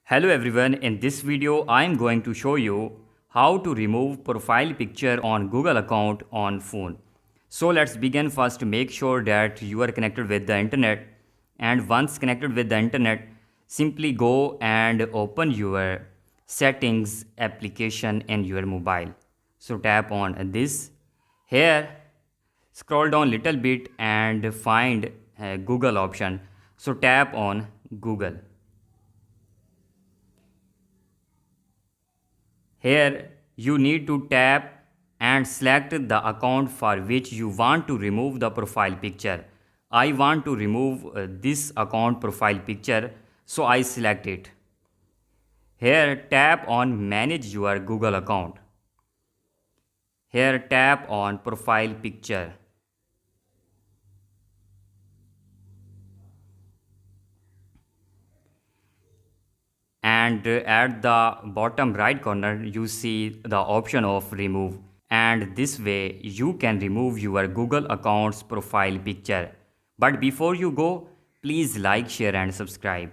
Hello everyone, in this video I am going to show you how to remove profile picture on Google account on phone. So let's begin. First, make sure that you are connected with the internet, and once connected with the internet, simply go and open your settings application in your mobile. So tap on this. Here, scroll down little bit and find Google option. So tap on Google. Here you need to tap and select the account for which you want to remove the profile picture. I want to remove this account profile picture, so I select it. Here tap on manage your Google account. Here tap on profile picture. And at the bottom right corner you see the option of remove, and this way you can remove your Google account's profile picture. But before you go, please like, share and subscribe.